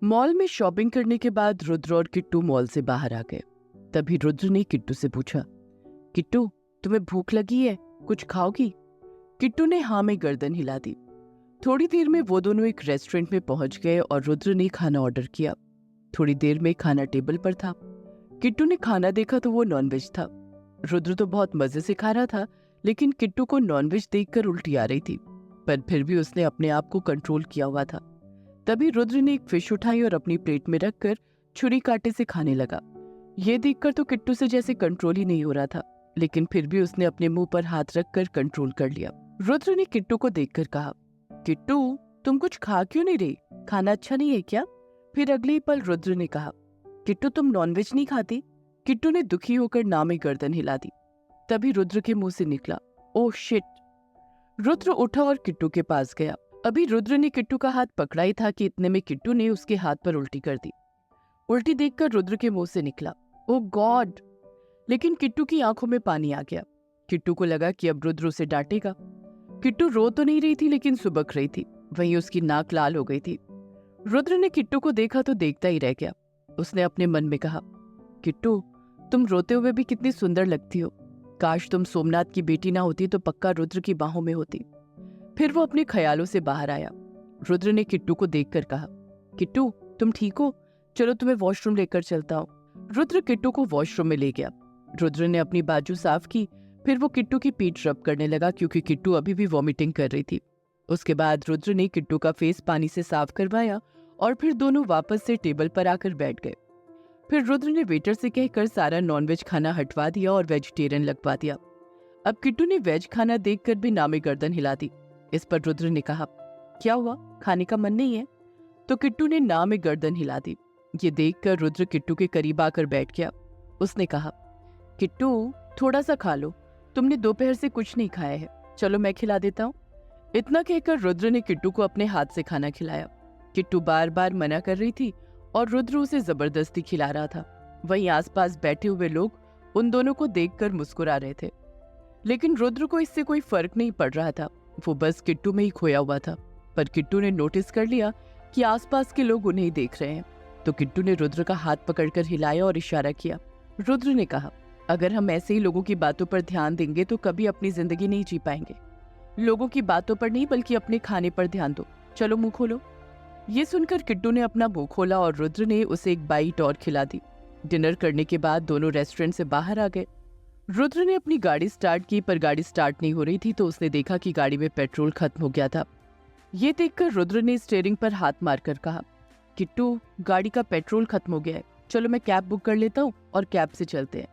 Mall में shopping करने के बाद रुद्र और किट्टू मॉल से बाहर आ गए। तभी रुद्र ने किट्टू से पूछा, किट्टू तुम्हें भूख लगी है, कुछ खाओगी? किट्टू ने हाँ में गर्दन हिला दी। थोड़ी देर में वो दोनों एक रेस्टोरेंट में पहुंच गए और रुद्र ने खाना ऑर्डर किया। थोड़ी देर में खाना टेबल पर था। किट्टू ने खाना देखा तो वो नॉनवेज था। रुद्र तो बहुत मजे से खा रहा था, लेकिन किट्टू को नॉनवेज देखकर उल्टी आ रही थी, पर फिर भी उसने अपने आप को कंट्रोल किया हुआ था। तभी रुद्र ने एक फिश उठाई और अपनी प्लेट में रखकर छुरी कांटे से खाने लगा। ये देखकर तो किट्टू से जैसे कंट्रोल ही नहीं हो रहा था, लेकिन फिर भी उसने अपने मुंह पर हाथ रखकर कंट्रोल कर लिया। रुद्र ने किट्टू को देखकर कहा, किट्टू तुम कुछ खा क्यों नहीं रही? खाना अच्छा नहीं है क्या? फिर अगले ही पल रुद्र ने कहा, किट्टू तुम नॉनवेज नहीं खाती? किट्टू ने दुखी होकर ना में गर्दन हिला दी। तभी रुद्र के मुंह से निकला, ओह शिट। रुद्र उठा और किट्टू के पास गया। अभी रुद्र ने किट्टू का हाथ पकड़ा ही था कि इतने में किट्टू ने उसके हाथ पर उल्टी कर दी। उल्टी देखकर रुद्र के मुंह से निकला, ओह गॉड। लेकिन किट्टू की आंखों में पानी आ गया। किट्टू को लगा कि अब रुद्र उसे डांटेगा। किट्टू रो तो नहीं रही थी, लेकिन सुबक रही थी। वहीं उसकी नाक लाल हो गई थी। रुद्र ने किट्टू को देखा तो देखता ही रह गया। उसने अपने मन में कहा, किट्टू तुम रोते हुए भी कितनी सुंदर लगती हो। काश तुम सोमनाथ की बेटी ना होती तो पक्का रुद्र की बाहों में होती। फिर वो अपने ख्यालों से बाहर आया। रुद्र ने किट्टू को देखकर कहा, किट्टू तुम ठीक हो? चलो तुम्हें वॉशरूम लेकर चलता हूँ। रुद्र किट्टू को वॉशरूम में ले गया। रुद्र ने अपनी बाजू साफ की। फिर वो किट्टू की पीठ रब करने लगा, क्योंकि किट्टू अभी भी वॉमिटिंग कर रही थी। उसके बाद रुद्र ने किट्टू का फेस पानी से साफ करवाया और फिर दोनों वापस से टेबल पर आकर बैठ गए। फिर रुद्र ने वेटर से कहकर सारा नॉनवेज खाना हटवा दिया और वेजिटेरियन लगवा दिया। अब किट्टू ने वेज खाना देखकर भी नामे गर्दन हिला दी। इस पर रुद्र ने कहा, क्या हुआ, खाने का मन नहीं है? तो किट्टू ने ना में गर्दन हिला दी। ये देखकर रुद्र किट्टू के करीब आकर बैठ गया। उसने कहा, किट्टू थोड़ा सा खा लो, तुमने दोपहर से कुछ नहीं खाया है, चलो मैं खिला देता हूँ। इतना कहकर रुद्र ने किट्टू को अपने हाथ से खाना खिलाया। किट्टू बार बार मना कर रही थी और रुद्र उसे जबरदस्ती खिला रहा था। वहीं आसपास बैठे हुए लोग उन दोनों को देखकर मुस्कुरा रहे थे, लेकिन रुद्र को इससे कोई फर्क नहीं पड़ रहा था। वो बस किट्टू में ही खोया हुआ था। पर किट्टू ने नोटिस कर लिया कि आसपास के लोग उन्हें ही देख रहे हैं, तो किट्टू ने रुद्र का हाथ पकड़कर हिलाया और इशारा किया। रुद्र ने कहा, अगर हम ऐसे ही लोगों की बातों पर ध्यान देंगे तो कभी अपनी जिंदगी नहीं जी पाएंगे। लोगों की बातों पर नहीं, बल्कि अपने खाने पर ध्यान दो। चलो मुंह खोलो। ये सुनकर किट्टू ने अपना मुंह खोला और रुद्र ने उसे एक बाइट और खिला दी। डिनर करने के बाद दोनों रेस्टोरेंट से बाहर आ गए। रुद्र ने अपनी गाड़ी स्टार्ट की, पर गाड़ी स्टार्ट नहीं हो रही थी, तो उसने देखा कि गाड़ी में पेट्रोल खत्म हो गया था। ये देखकर रुद्र ने स्टीयरिंग पर हाथ मारकर कहा, किट्टू गाड़ी का पेट्रोल खत्म हो गया है, चलो मैं कैब बुक कर लेता हूँ और कैब से चलते हैं।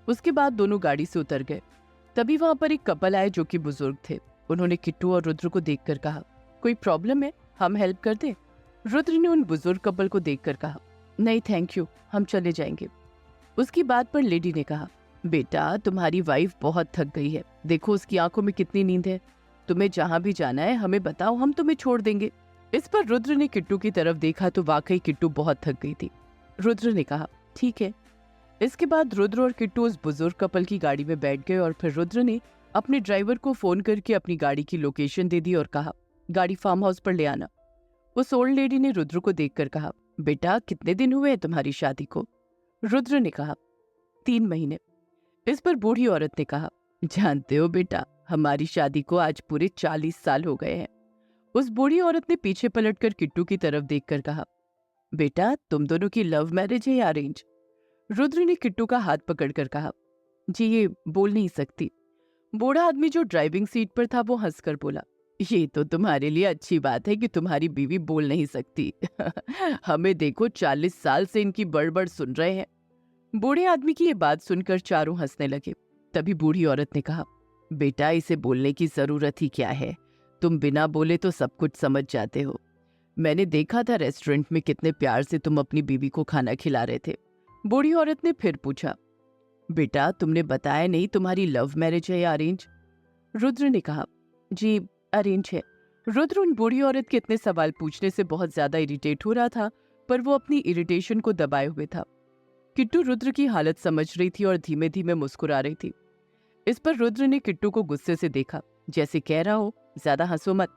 उसके बाद दोनों गाड़ी से उतर गए। तभी वहां पर एक कपल आए जो कि बुजुर्ग थे। उन्होंने किट्टू और रुद्र को देखकर कहा, कोई प्रॉब्लम है, हम हेल्प कर दें? रुद्र ने उन बुजुर्ग कपल को देखकर कहा, नहीं थैंक यू, हम चले जाएंगे। उसकी बात पर लेडी ने कहा, बेटा तुम्हारी वाइफ बहुत थक गई है, देखो उसकी आंखों में कितनी नींद है। तुम्हें जहां भी जाना है हमें बताओ, हम तुम्हें छोड़ देंगे। इस पर रुद्र ने किट्टू की तरफ देखा तो वाकई किट्टू बहुत थक गई थी। रुद्र ने कहा, ठीक है। इसके बाद रुद्र और किट्टू उस बुजुर्ग कपल की गाड़ी में बैठ गए और फिर रुद्र ने अपने ड्राइवर को फोन करके अपनी गाड़ी की लोकेशन दे दी और कहा, गाड़ी फार्म हाउस पर ले आना। उस ओल्ड लेडी ने रुद्र को देखकर कहा, बेटा कितने दिन हुए हैं तुम्हारी शादी को? रुद्र ने कहा, 3 महीने। इस पर बूढ़ी औरत ने कहा, जानते हो बेटा, हमारी शादी को आज पूरे 40 साल हो गए हैं। उस बूढ़ी औरत ने पीछे पलटकर किट्टू की तरफ देखकर कहा, बेटा तुम दोनों की लव मैरिज है या अरेंज? रुद्र ने किट्टू का हाथ पकड़कर कहा, जी ये बोल नहीं सकती। बूढ़ा आदमी जो ड्राइविंग सीट पर था वो हंसकर बोला, ये तो तुम्हारे लिए अच्छी बात है कि तुम्हारी बीवी बोल नहीं सकती। हमें देखो 40 साल से इनकी बड़बड़ सुन रहे हैं। बूढ़े आदमी की ये बात सुनकर चारों हंसने लगे। तभी बूढ़ी औरत ने कहा, बेटा इसे बोलने की जरूरत ही क्या है, तुम बिना बोले तो सब कुछ समझ जाते हो। मैंने देखा था रेस्टोरेंट में कितने प्यार से तुम अपनी बीवी को खाना खिला रहे थे। बूढ़ी औरत ने फिर पूछा, बेटा तुमने बताया नहीं तुम्हारी लव मैरिज है या अरेंज? रुद्र ने कहा, जी अरेंज है। रुद्र उन बूढ़ी औरत के इतने सवाल पूछने से बहुत ज्यादा इरिटेट हो रहा था, पर वो अपनी इरिटेशन को दबाए हुए था। किट्टू रुद्र की हालत समझ रही थी और धीमे धीमे मुस्कुरा रही थी। इस पर रुद्र ने किट्टू को गुस्से से देखा, जैसे कह रहा हो ज्यादा हंसो मत।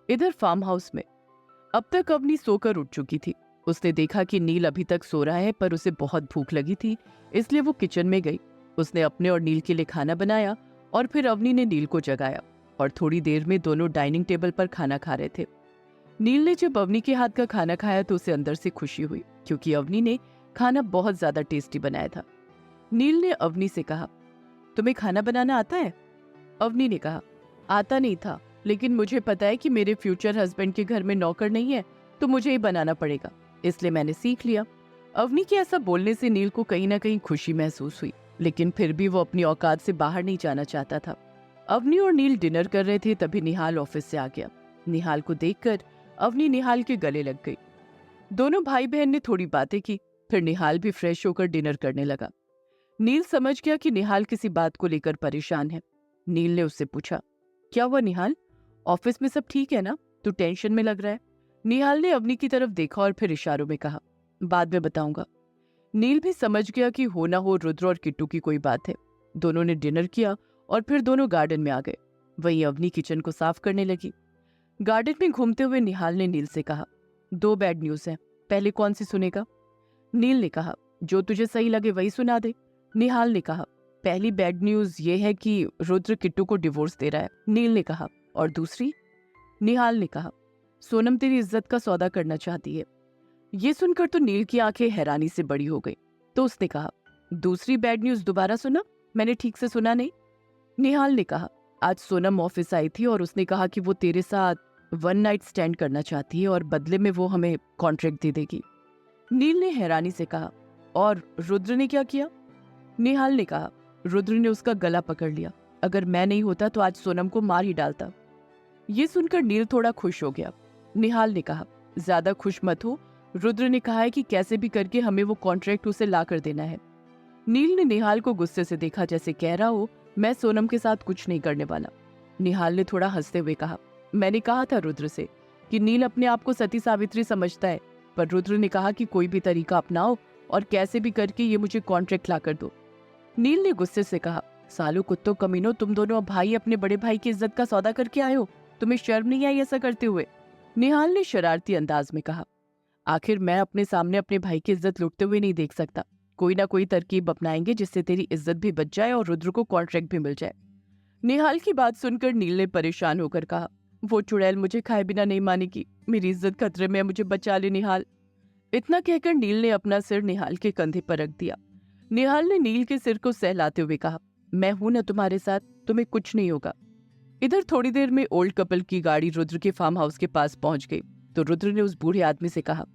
इधर फार्म हाउस में अब तक अवनी सोकर उठ चुकी थी। उसने देखा कि नील अभी तक सो रहा है, पर उसे बहुत भूख लगी थी, इसलिए वो किचन में गई। उसने अपने और नील के लिए खाना बनाया और फिर अवनी ने नील को जगाया और थोड़ी देर में दोनों डाइनिंग टेबल पर खाना खा रहे थे। नील ने जब अवनी के हाथ का खाना खाया तो उसे अंदर से खुशी हुई, क्योंकि अवनी ने खाना बहुत ज्यादा टेस्टी बनाया था। नील ने अवनी से कहा, तुम्हें खाना बनाना आता है? अवनी ने कहा, आता नहीं था, लेकिन मुझे पता है कि मेरे फ्यूचर हस्बैंड के घर में नौकर नहीं है, तो मुझे ही बनाना पड़ेगा, इसलिए मैंने सीख लिया। अवनी के ऐसा बोलने से नील को कहीं ना कहीं खुशी महसूस हुई, लेकिन फिर भी वो अपनी औकात से बाहर नहीं जाना चाहता था। अवनी और नील डिनर कर रहे थे, तभी निहाल ऑफिस से आ गया। निहाल को देखकर अवनी निहाल के गले लग गई। दोनों भाई बहन ने थोड़ी बातें की, फिर निहाल भी फ्रेश होकर डिनर करने लगा। नील समझ गया कि निहाल किसी बात को लेकर परेशान है। नील ने उससे पूछा, क्या हुआ निहाल, ऑफिस में सब ठीक है ना? तू टेंशन में लग रहा है। निहाल ने अवनी की तरफ देखा और फिर इशारों में कहा, बाद में बताऊंगा। नील भी समझ गया कि हो ना हो रुद्र और किट्टू की कोई बात है। दोनों ने डिनर किया और फिर दोनों गार्डन में आ गए। वहीं अवनी किचन को साफ करने लगी। गार्डन में घूमते हुए निहाल ने नील से कहा, 2 बैड न्यूज हैं, पहले कौन सी सुनेगा? नील ने कहा, जो तुझे सही लगे वही सुना दे। निहाल ने कहा, पहली बैड न्यूज ये है कि रुद्र किट्टू को डिवोर्स दे रहा है। नील ने कहा, और दूसरी? निहाल ने कहा, सोनम तेरी इज्जत का सौदा करना चाहती है। ये सुनकर तो नील की आंखें हैरानी से बड़ी हो गई, तो उसने कहा, दूसरी बैड न्यूज दोबारा सुना, मैंने ठीक से सुना नहीं। निहाल ने कहा, आज सोनम ऑफिस आई थी और उसने कहा कि वो तेरे साथ 1 नाइट स्टैंड करना चाहती है और बदले में वो हमें कॉन्ट्रैक्ट दे देगी। नील ने हैरानी से कहा, और रुद्र ने क्या किया? निहाल ने कहा, रुद्र ने उसका गला पकड़ लिया। अगर मैं नहीं होता तो आज सोनम को मार ही डालता। ये सुनकर नील थोड़ा खुश हो गया। निहाल ने कहा, ज्यादा खुश मत हो, रुद्र ने कहा है कि कैसे भी करके हमें वो कॉन्ट्रैक्ट उसे ला कर देना है। नील ने निहाल को गुस्से से देखा, जैसे कह रहा हो, मैं सोनम के साथ कुछ नहीं करने वाला। निहाल ने थोड़ा हंसते हुए कहा, मैंने कहा था रुद्र से कि नील अपने आप को सती सावित्री समझता है, पर रुद्र ने कहा कि कोई भी तरीका अपनाओ और कैसे भी करके ये मुझे कॉन्ट्रैक्ट ला कर दो। नील ने गुस्से से कहा, सालू कुत्तों कमीनों, तुम दोनों भाई अपने बड़े भाई की इज्जत का सौदा करके आए हो, तुम्हें शर्म नहीं आई ऐसा करते हुए? निहाल ने शरारती अंदाज में कहा, आखिर मैं अपने सामने अपने भाई की इज्जत लुटते हुए नहीं देख सकता। कोई ना कोई तरकीब अपनाएंगे जिससे तेरी इज्जत भी बच जाए और रुद्र को कॉन्ट्रैक्ट भी मिल जाए। निहाल की बात सुनकर नील ने परेशान होकर कहा, वो चुड़ैल मुझे खाए बिना नहीं मानेगी, मेरी इज्जत खतरे में है, मुझे बचा ले निहाल। इतना कहकर नील ने अपना सिर निहाल के कंधे पर रख दिया। निहाल ने नील के सिर को सहलाते हुए कहा, मैं हूं ना तुम्हारे साथ, तुम्हें कुछ नहीं होगा। इधर थोड़ी देर में ओल्ड कपल की गाड़ी रुद्र के फार्म हाउस के पास पहुंच गई, तो रुद्र ने उस बूढ़े आदमी से कहा,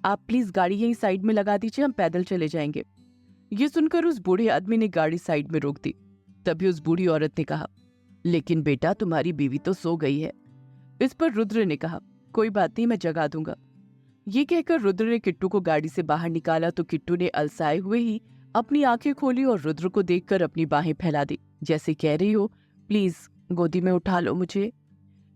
आप प्लीज गाड़ी यहीं साइड में लगा दीजिए, हम पैदल चले जाएंगे। ये सुनकर उस बूढ़े आदमी ने गाड़ी साइड में रोक दी। तभी उस बूढ़ी औरत ने कहा, लेकिन बेटा तुम्हारी बीवी तो सो गई है। इस पर रुद्र ने कहा, कोई बात नहीं, मैं जगा दूंगा। ये कहकर रुद्र ने किट्टू को गाड़ी से बाहर निकाला, तो किट्टू ने अलसाए हुए ही अपनी आंखें खोली और रुद्र को देखकर अपनी बाहें फैला दी, जैसे कह रही हो, प्लीज गोदी में उठा लो मुझे।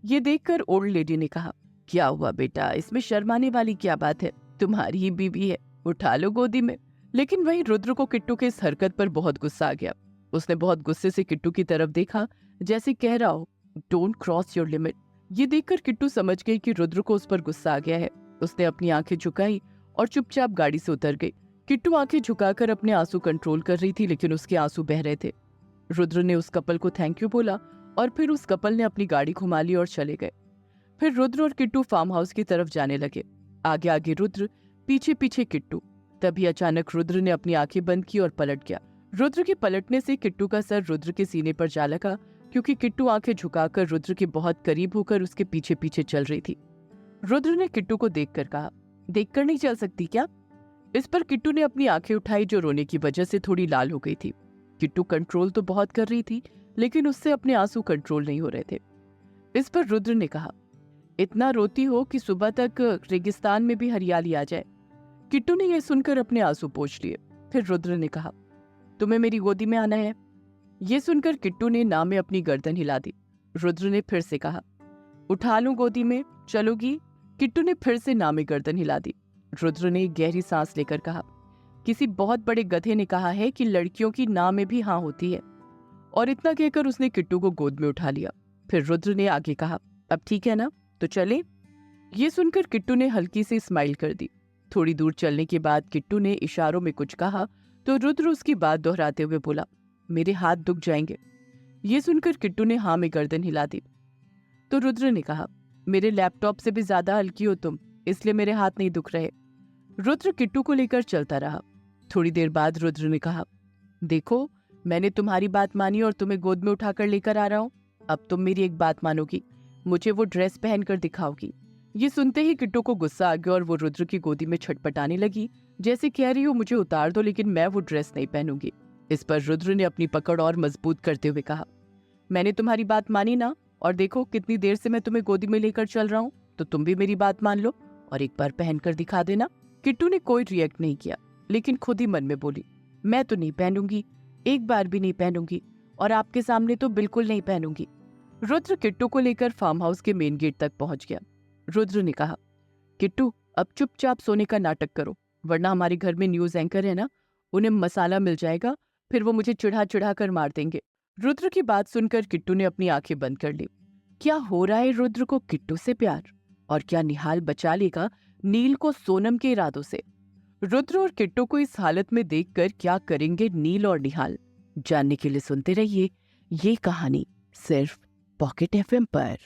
ये देखकर ओल्ड लेडी ने कहा, क्या हुआ बेटा, इसमें शर्माने वाली क्या बात है, तुम्हारी ही बीवी है, उठा लो गोदी में। लेकिन वहीं रुद्र को किट्टू के इस हरकत पर बहुत गुस्सा आ गया। उसने बहुत गुस्से से किट्टू की तरफ देखा, जैसे कह रहा हो, डोंट क्रॉस योर लिमिट। ये देखकर किट्टू समझ गई कि रुद्र को उस पर गुस्सा आ गया है। उसने अपनी आंखें झुकाई और चुपचाप गाड़ी से उतर गई। किट्टू आंखें झुकाकर अपने आंसू कंट्रोल कर रही थी, लेकिन उसके आंसू बह रहे थे। रुद्र ने उस कपल को थैंक यू बोला और फिर उस कपल ने अपनी गाड़ी घुमा ली और चले गए। फिर रुद्र और किट्टू फार्म हाउस की तरफ जाने लगे, आगे आगे रुद्र, पीछे पीछे किट्टू। तभी अचानक रुद्र ने अपनी आंखें बंद की और पलट गया। रुद्र के पलटने से किट्टू का सर रुद्र के सीने पर जा लगा, क्योंकि किट्टू आंखें झुकाकर रुद्र के बहुत करीब होकर उसके पीछे पीछे चल रही थी। रुद्र ने किट्टू को देखकर कहा, देखकर नहीं चल सकती क्या? इस पर किट्टू ने अपनी आंखें उठाई, जो रोने की वजह से थोड़ी लाल हो गई थी। किट्टू कंट्रोल तो बहुत कर रही थी, लेकिन उससे अपने आंसू कंट्रोल नहीं हो रहे थे। इस पर रुद्र ने कहा, इतना रोती हो कि सुबह तक रेगिस्तान में भी हरियाली आ जाए। किट्टू ने यह सुनकर अपने आंसू पोंछ लिए। फिर रुद्र ने कहा, तुम्हें मेरी गोदी में आना है? ये सुनकर किट्टू ने ना में अपनी गर्दन हिला दी। रुद्र ने फिर से कहा, उठा लूं गोदी में, चलोगी? किट्टू ने फिर से ना में गर्दन हिला दी। रुद्र ने गहरी सांस लेकर कहा, किसी बहुत बड़े गधे ने कहा है कि लड़कियों की ना में भी हाँ होती है। और इतना कहकर उसने किट्टू को गोद में उठा लिया। फिर रुद्र ने आगे कहा, अब ठीक है ना, तो चले? ये सुनकर किट्टू ने हल्की सी स्माइल कर दी। थोड़ी दूर चलने के बाद किट्टू ने इशारों में कुछ कहा तो रुद्र उसकी बात दोहराते हुए बोला, मेरे हाथ दुख जाएंगे। ये सुनकर किट्टू ने हाँ में गर्दन हिला दी। तो रुद्र ने कहा, मेरे लैपटॉप से भी ज्यादा हल्की हो तुम, इसलिए मेरे हाथ नहीं दुख रहे। रुद्र किट्टू को लेकर चलता रहा। थोड़ी देर बाद रुद्र ने कहा, देखो मैंने तुम्हारी बात मानी और तुम्हें गोद में उठाकर लेकर आ रहा हूँ। अब तुम मेरी एक बात मानोगी, मुझे वो ड्रेस पहनकर दिखाओगी। ये सुनते ही किट्टू को गुस्सा आ गया और वो रुद्र की गोदी में छटपटाने लगी, जैसे कह रही हो मुझे उतार दो लेकिन मैं वो ड्रेस नहीं पहनूंगी। इस पर रुद्र ने अपनी पकड़ और मजबूत करते हुए कहा, मैंने तुम्हारी बात मानी ना, और देखो कितनी देर से मैं तुम्हें गोदी में लेकर चल रहा हूँ, तो तुम भी मेरी बात मान लो और एक बार पहनकर दिखा देना। किट्टू ने कोई रिएक्ट नहीं किया, लेकिन खुद ही मन में बोली, मैं तो नहीं पहनूंगी, एक बार भी नहीं पहनूंगी, और आपके सामने तो बिल्कुल नहीं पहनूंगी। रुद्र किट्टू को लेकर फार्म हाउस के मेन गेट तक पहुंच गया। रुद्र ने कहा, किट्टू अब चुपचाप सोने का नाटक करो, वरना हमारे घर में न्यूज एंकर है ना, उन्हें मसाला मिल जाएगा, फिर वो मुझे चिढ़ा चिढ़ा कर मार देंगे। रुद्र की बात सुनकर किट्टू ने अपनी आंखें बंद कर ली। क्या हो रहा है रुद्र को किट्टू से प्यार, और क्या निहाल बचा लेगा नील को सोनम के इरादों से? रुद्र और किट्टू को इस हालत में देखकर क्या करेंगे नील और निहाल, जानने के लिए सुनते रहिए ये कहानी सिर्फ पॉकेट एफएम पर।